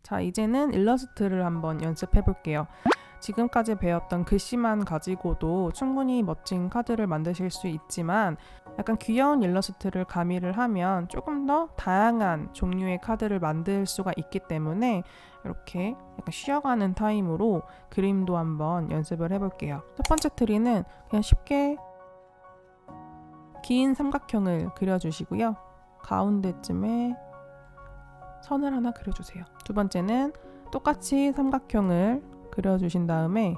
자, 이제는 일러스트를 한번 연습해 볼게요. 지금까지 배웠던 글씨만 가지고도 충분히 멋진 카드를 만드실 수 있지만 약간 귀여운 일러스트를 가미를 하면 조금 더 다양한 종류의 카드를 만들 수가 있기 때문에 이렇게 약간 쉬어가는 타임으로 그림도 한번 연습을 해볼게요. 첫 번째 트리는 그냥 쉽게 긴 삼각형을 그려주시고요. 가운데쯤에 선을 하나 그려주세요. 두 번째는 똑같이 삼각형을 그려주신 다음에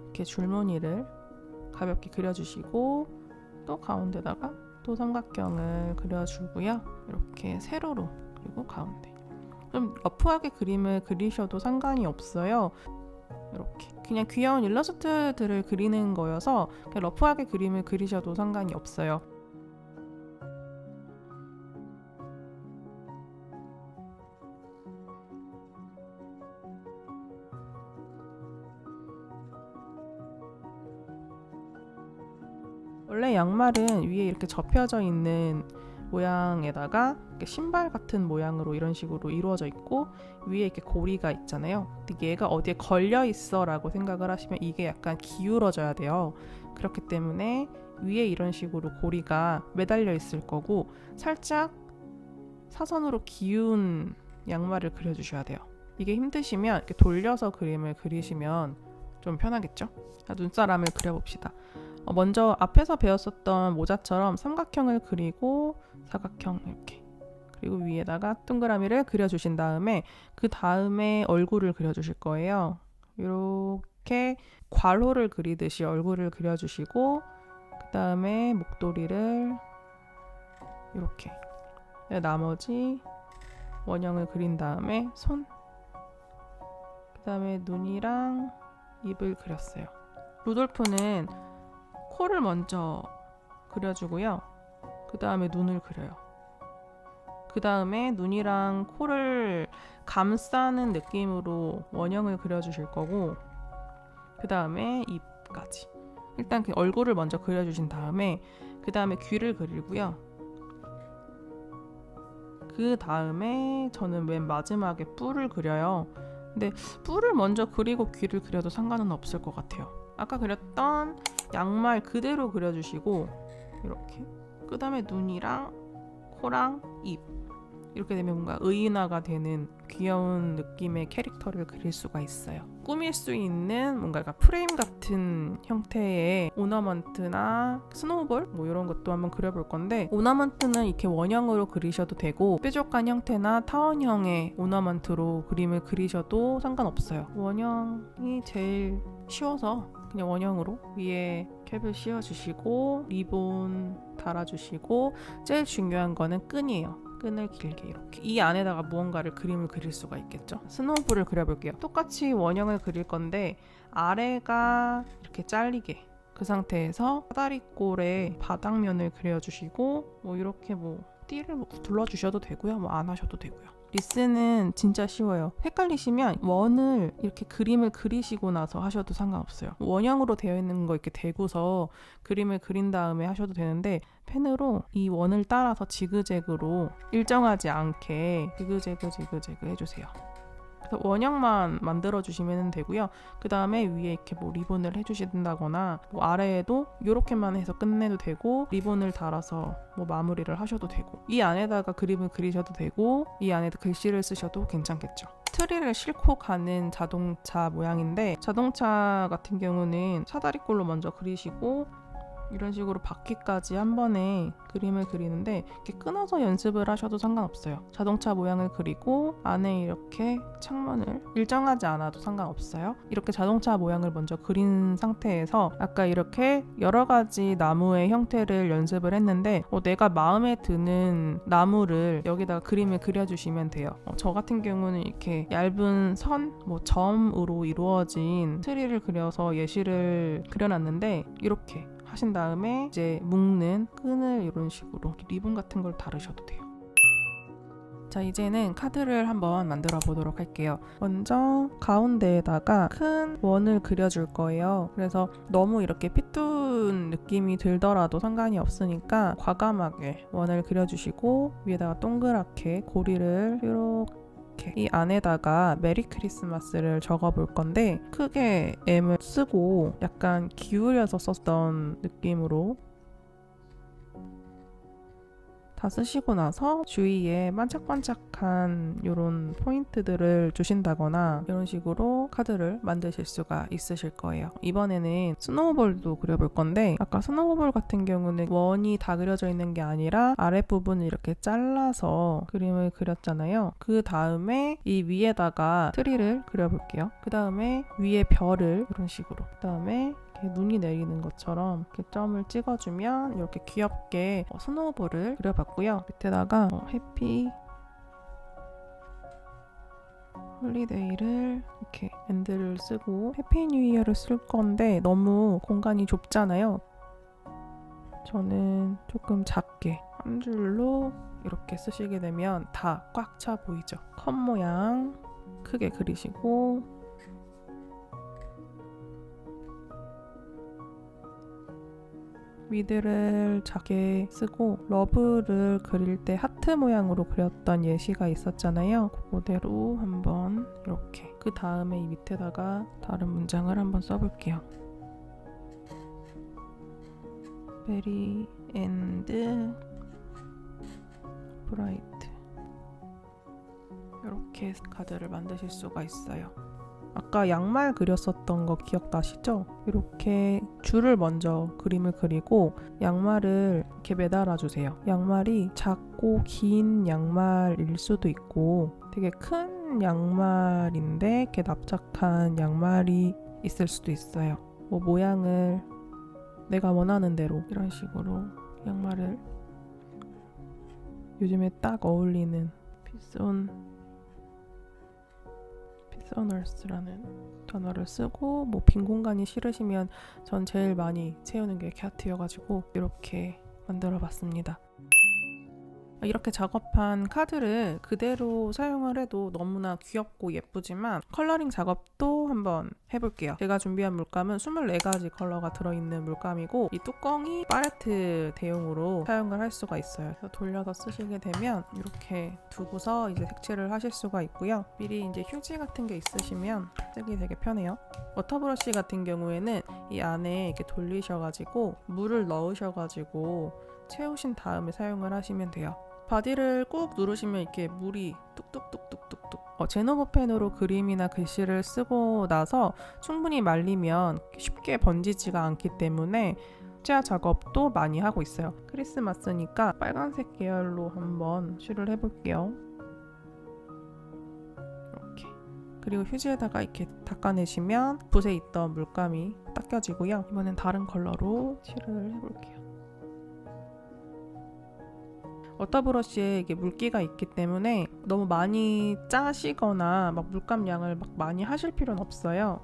이렇게 줄무늬를 가볍게 그려주시고 또 가운데다가 또 삼각형을 그려주고요. 이렇게 세로로 그리고 가운데 좀 러프하게 그림을 그리셔도 상관이 없어요. 이렇게 그냥 귀여운 일러스트들을 그리는 거여서 그냥 러프하게 그림을 그리셔도 상관이 없어요. 원래 양말은 위에 이렇게 접혀져 있는 모양에다가 신발 같은 모양으로 이런 식으로 이루어져 있고 위에 이렇게 고리가 있잖아요. 근데 얘가 어디에 걸려 있어 라고 생각을 하시면 이게 약간 기울어져야 돼요. 그렇기 때문에 위에 이런 식으로 고리가 매달려 있을 거고 살짝 사선으로 기운 양말을 그려주셔야 돼요. 이게 힘드시면 이렇게 돌려서 그림을 그리시면 좀 편하겠죠? 자, 눈사람을 그려봅시다. 먼저 앞에서 배웠었던 모자처럼 삼각형을 그리고 사각형 이렇게 그리고 위에다가 동그라미를 그려주신 다음에 그 다음에 얼굴을 그려주실 거예요. 이렇게 괄호를 그리듯이 얼굴을 그려주시고 그 다음에 목도리를 이렇게 나머지 원형을 그린 다음에 손 그 다음에 눈이랑 입을 그렸어요. 루돌프는 코를 먼저 그려주고요. 그 다음에 눈을 그려요. 그 다음에 눈이랑 코를 감싸는 느낌으로 원형을 그려주실 거고 그 다음에 입까지 일단 그 얼굴을 먼저 그려주신 다음에 그 다음에 귀를 그리고요. 그 다음에 저는 맨 마지막에 뿔을 그려요. 근데 뿔을 먼저 그리고 귀를 그려도 상관은 없을 것 같아요. 아까 그렸던 양말 그대로 그려주시고 이렇게 그 다음에 눈이랑 코랑 입 이렇게 되면 뭔가 의인화가 되는 귀여운 느낌의 캐릭터를 그릴 수가 있어요. 꾸밀 수 있는 뭔가 프레임 같은 형태의 오너먼트나 스노우볼 뭐 이런 것도 한번 그려볼 건데 오너먼트는 이렇게 원형으로 그리셔도 되고 뾰족한 형태나 타원형의 오너먼트로 그림을 그리셔도 상관없어요. 원형이 제일 쉬워서 그냥 원형으로 위에 캡을 씌워주시고 리본 달아주시고 제일 중요한 거는 끈이에요. 끈을 길게 이렇게 이 안에다가 무언가를 그림을 그릴 수가 있겠죠. 스노우볼을 그려볼게요. 똑같이 원형을 그릴 건데 아래가 이렇게 잘리게 그 상태에서 사다리꼴의 바닥면을 그려주시고 뭐 이렇게 뭐 띠를 둘러주셔도 되고요. 뭐 안 하셔도 되고요. 리스는 진짜 쉬워요. 헷갈리시면 원을 이렇게 그림을 그리시고 나서 하셔도 상관없어요. 원형으로 되어 있는 거 이렇게 대고서 그림을 그린 다음에 하셔도 되는데 펜으로 이 원을 따라서 지그재그로 일정하지 않게 지그재그 해주세요. 그래서 원형만 만들어 주시면 되고요. 그 다음에 위에 이렇게 뭐 리본을 해주신다거나 뭐 아래에도 이렇게만 해서 끝내도 되고 리본을 달아서 뭐 마무리를 하셔도 되고 이 안에다가 그림을 그리셔도 되고 이 안에다 글씨를 쓰셔도 괜찮겠죠. 트리를 싣고 가는 자동차 모양인데 자동차 같은 경우는 사다리꼴로 먼저 그리시고 이런 식으로 바퀴까지 한 번에 그림을 그리는데 이렇게 끊어서 연습을 하셔도 상관없어요. 자동차 모양을 그리고 안에 이렇게 창문을 일정하지 않아도 상관없어요. 이렇게 자동차 모양을 먼저 그린 상태에서 아까 이렇게 여러 가지 나무의 형태를 연습을 했는데 내가 마음에 드는 나무를 여기다가 그림을 그려주시면 돼요. 저 같은 경우는 이렇게 얇은 선, 뭐 점으로 이루어진 트리를 그려서 예시를 그려놨는데 이렇게 하신 다음에 이제 묶는 끈을 이런 식으로 리본 같은 걸 다루셔도 돼요. 자, 이제는 카드를 한번 만들어 보도록 할게요. 먼저 가운데에다가 큰 원을 그려줄 거예요. 그래서 너무 이렇게 삐뚤 느낌이 들더라도 상관이 없으니까 과감하게 원을 그려주시고 위에다가 동그랗게 고리를 이렇게 이렇게 이 안에다가 메리 크리스마스를 적어볼 건데 크게 M을 쓰고 약간 기울여서 썼던 느낌으로 다 쓰시고 나서 주위에 반짝반짝한 이런 포인트들을 주신다거나 이런 식으로 카드를 만드실 수가 있으실 거예요. 이번에는 스노우볼도 그려볼 건데 아까 스노우볼 같은 경우는 원이 다 그려져 있는 게 아니라 아랫부분을 이렇게 잘라서 그림을 그렸잖아요. 그 다음에 이 위에다가 트리를 그려볼게요. 그 다음에 위에 별을 이런 식으로 그 다음에 눈이 내리는 것처럼 이렇게 점을 찍어주면 이렇게 귀엽게 스노우볼을 그려봤고요. 밑에다가 해피 홀리데이를 이렇게 엔드를 쓰고 해피 뉴 이어를 쓸 건데 너무 공간이 좁잖아요. 저는 조금 작게 한 줄로 이렇게 쓰시게 되면 다 꽉 차 보이죠. 컵 모양 크게 그리시고 위드를 작게 쓰고 러브를 그릴 때 하트 모양으로 그렸던 예시가 있었잖아요. 그대로 한번 이렇게 그 다음에 이 밑에다가 다른 문장을 한번 써볼게요. 베리 앤드 브라이트 이렇게 카드를 만드실 수가 있어요. 아까 양말 그렸었던 거 기억나시죠? 이렇게 줄을 먼저 그림을 그리고 양말을 이렇게 매달아 주세요. 양말이 작고 긴 양말일 수도 있고 되게 큰 양말인데 이렇게 납작한 양말이 있을 수도 있어요. 뭐 모양을 내가 원하는 대로 이런 식으로 양말을 요즘에 딱 어울리는 피서널스라는 단어를 쓰고 뭐 빈 공간이 싫으시면 전 제일 많이 채우는 게 cat,여가지고 이렇게 만들어 봤습니다. 이렇게 작업한 카드를 그대로 사용을 해도 너무나 귀엽고 예쁘지만 컬러링 작업도 한번 해볼게요. 제가 준비한 물감은 24가지 컬러가 들어있는 물감이고 이 뚜껑이 팔레트 대용으로 사용을 할 수가 있어요. 그래서 돌려서 쓰시게 되면 이렇게 두고서 이제 색칠을 하실 수가 있고요. 미리 이제 휴지 같은 게 있으시면 쓰기 되게 편해요. 워터브러쉬 같은 경우에는 이 안에 이렇게 돌리셔가지고 물을 넣으셔가지고 채우신 다음에 사용을 하시면 돼요. 바디를 꾹 누르시면 이렇게 물이 뚝뚝뚝뚝뚝뚝 제노브 펜으로 그림이나 글씨를 쓰고 나서 충분히 말리면 쉽게 번지지가 않기 때문에 흑자 작업도 많이 하고 있어요. 크리스마스니까 빨간색 계열로 한번 칠을 해볼게요. 이렇게 그리고 휴지에다가 이렇게 닦아내시면 붓에 있던 물감이 닦여지고요. 이번엔 다른 컬러로 칠을 해볼게요. 워터브러쉬에 이게 물기가 있기 때문에 너무 많이 짜시거나 막 물감 양을 막 많이 하실 필요는 없어요.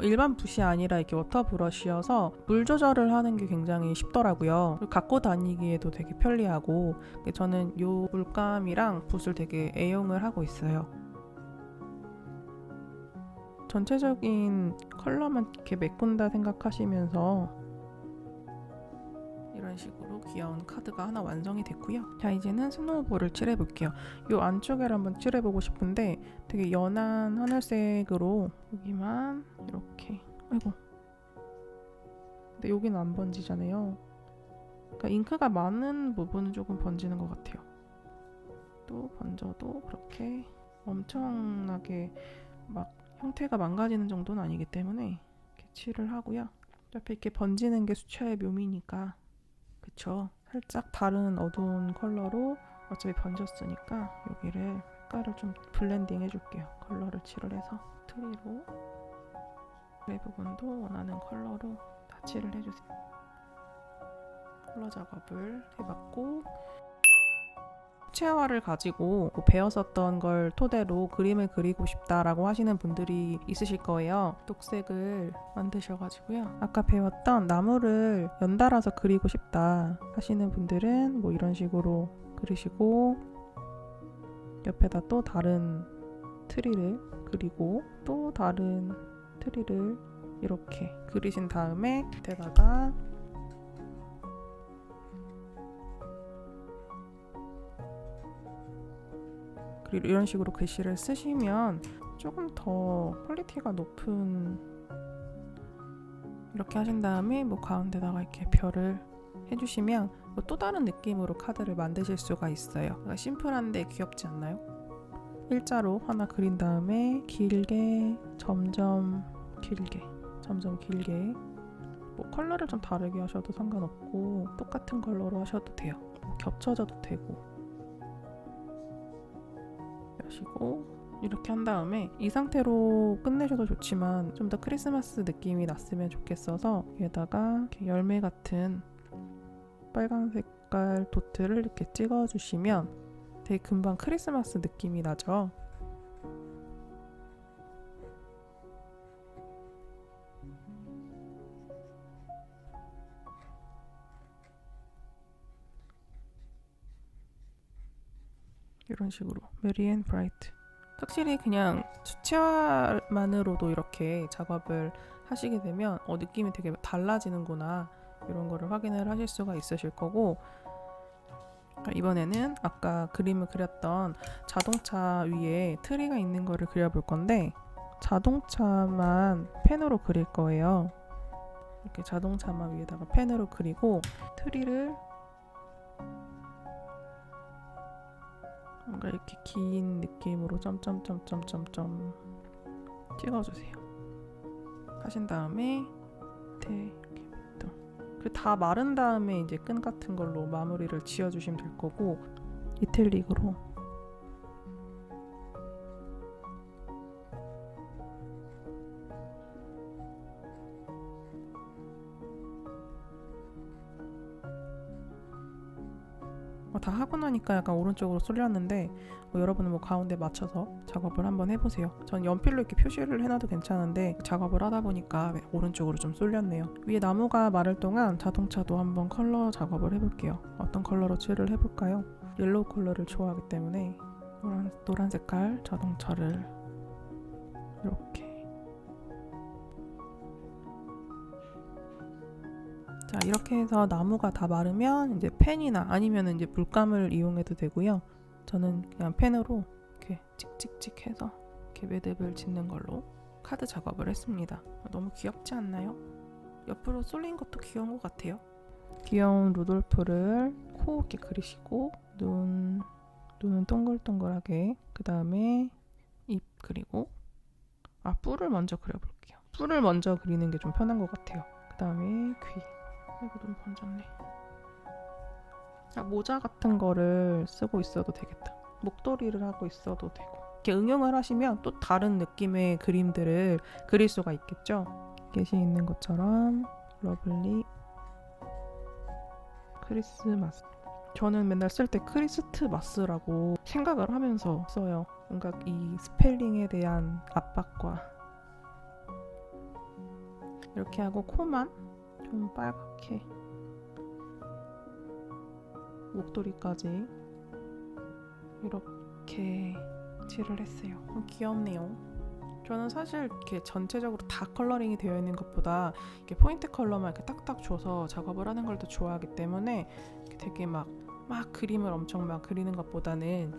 일반 붓이 아니라 이렇게 워터브러쉬여서 물 조절을 하는 게 굉장히 쉽더라고요. 갖고 다니기에도 되게 편리하고 저는 이 물감이랑 붓을 되게 애용을 하고 있어요. 전체적인 컬러만 이렇게 메꾼다 생각하시면서 이런 식으로 귀여운 카드가 하나 완성이 됐고요. 자, 이제는 스노우볼을 칠해볼게요. 이 안쪽에를 한번 칠해보고 싶은데 되게 연한 하늘색으로 여기만 이렇게 아이고 근데 여기는 안 번지잖아요. 그러니까 잉크가 많은 부분은 조금 번지는 것 같아요. 또 번져도 그렇게 엄청나게 막 형태가 망가지는 정도는 아니기 때문에 이렇게 칠을 하고요. 옆에 이렇게 번지는 게 수채화의 묘미니까 그쵸? 살짝 다른 어두운 컬러로 어차피 번졌으니까 여기를 색깔을 좀 블렌딩 해줄게요. 컬러를 칠을 해서 트리로 이 부분도 원하는 컬러로 다 칠을 해주세요. 컬러 작업을 해봤고 수채화를 가지고 배웠었던 걸 토대로 그림을 그리고 싶다라고 하시는 분들이 있으실 거예요. 녹색을 만드셔가지고요. 아까 배웠던 나무를 연달아서 그리고 싶다 하시는 분들은 뭐 이런 식으로 그리시고 옆에다 또 다른 트리를 그리고 또 다른 트리를 이렇게 그리신 다음에 밑에다가 그리고 이런 식으로 글씨를 쓰시면 조금 더 퀄리티가 높은, 이렇게 하신 다음에 뭐 가운데다가 이렇게 별을 해주시면 또 다른 느낌으로 카드를 만드실 수가 있어요. 그러니까 심플한데 귀엽지 않나요? 일자로 하나 그린 다음에 길게 점점 길게 뭐 컬러를 좀 다르게 하셔도 상관없고 똑같은 컬러로 하셔도 돼요. 겹쳐져도 되고. 여시고 이렇게 한 다음에 이 상태로 끝내셔도 좋지만 좀 더 크리스마스 느낌이 났으면 좋겠어서 여기다가 이렇게 열매 같은 빨간 색깔 도트를 이렇게 찍어주시면 되게 금방 크리스마스 느낌이 나죠. 이런 식으로 메리 앤 브라이트. 확실히 그냥 수채화만으로도 이렇게 작업을 하시게 되면 느낌이 되게 달라지는구나, 이런 거를 확인을 하실 수가 있으실 거고, 이번에는 아까 그림을 그렸던 자동차 위에 트리가 있는 거를 그려볼 건데, 자동차만 펜으로 그릴 거예요. 이렇게 자동차만 위에다가 펜으로 그리고 트리를 뭔가 이렇게 긴 느낌으로 점점점점점점 찍어주세요. 하신 다음에 이렇게 다 마른 다음에 이제 끈 같은 걸로 마무리를 지어주시면 될 거고, 이탈릭으로 다 하고 나니까 약간 오른쪽으로 쏠렸는데 여러분은 뭐 가운데 맞춰서 작업을 한번 해보세요. 전 연필로 이렇게 표시를 해놔도 괜찮은데 작업을 하다 보니까 오른쪽으로 좀 쏠렸네요. 위에 나무가 마를 동안 자동차도 한번 컬러 작업을 해볼게요. 어떤 컬러로 칠을 해볼까요? 옐로우 컬러를 좋아하기 때문에 노란 색깔 자동차를 이렇게. 자, 이렇게 해서 나무가 다 마르면 이제 펜이나 아니면 이제 물감을 이용해도 되고요. 저는 그냥 펜으로 이렇게 찍찍찍 해서 이렇게 매듭을 짓는 걸로 카드 작업을 했습니다. 너무 귀엽지 않나요? 옆으로 쏠린 것도 귀여운 것 같아요. 귀여운 루돌프를 코 이렇게 그리시고, 눈은 동글동글하게, 그 다음에 입 그리고 뿔을 먼저 그려볼게요. 뿔을 먼저 그리는 게 좀 편한 것 같아요. 그 다음에 귀. 이거 너무 번졌네. 모자 같은 거를 쓰고 있어도 되겠다. 목도리를 하고 있어도 되고. 이렇게 응용을 하시면 또 다른 느낌의 그림들을 그릴 수가 있겠죠. 게시 있는 것처럼 러블리 크리스마스. 저는 맨날 쓸 때 크리스트마스라고 생각을 하면서 써요. 뭔가 이 스펠링에 대한 압박과. 이렇게 하고 코만 좀 빨갛게, 목도리까지 이렇게 칠을 했어요. 귀엽네요. 저는 사실 이렇게 전체적으로 다 컬러링이 되어 있는 것보다 이렇게 포인트 컬러만 이렇게 딱딱 줘서 작업을 하는 걸 더 좋아하기 때문에 이렇게 되게 막 그림을 엄청 막 그리는 것보다는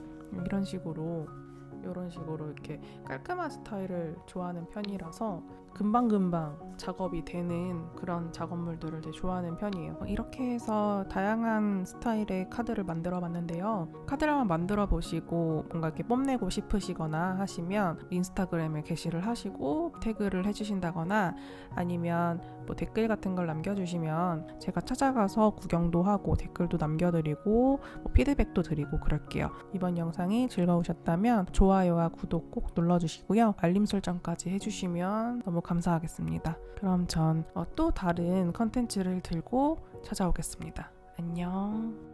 이런 식으로 이렇게 깔끔한 스타일을 좋아하는 편이라서 금방금방 작업이 되는 그런 작업물들을 되게 좋아하는 편이에요. 이렇게 해서 다양한 스타일의 카드를 만들어 봤는데요. 카드를 한번 만들어 보시고 뭔가 이렇게 뽐내고 싶으시거나 하시면 인스타그램에 게시를 하시고 태그를 해주신다거나 아니면 뭐 댓글 같은 걸 남겨주시면 제가 찾아가서 구경도 하고 댓글도 남겨드리고 뭐 피드백도 드리고 그럴게요. 이번 영상이 즐거우셨다면 좋아요와 구독 꼭 눌러주시고요. 알림 설정까지 해주시면 너무 감사하겠습니다. 그럼 전 또 다른 컨텐츠를 들고 찾아오겠습니다. 안녕.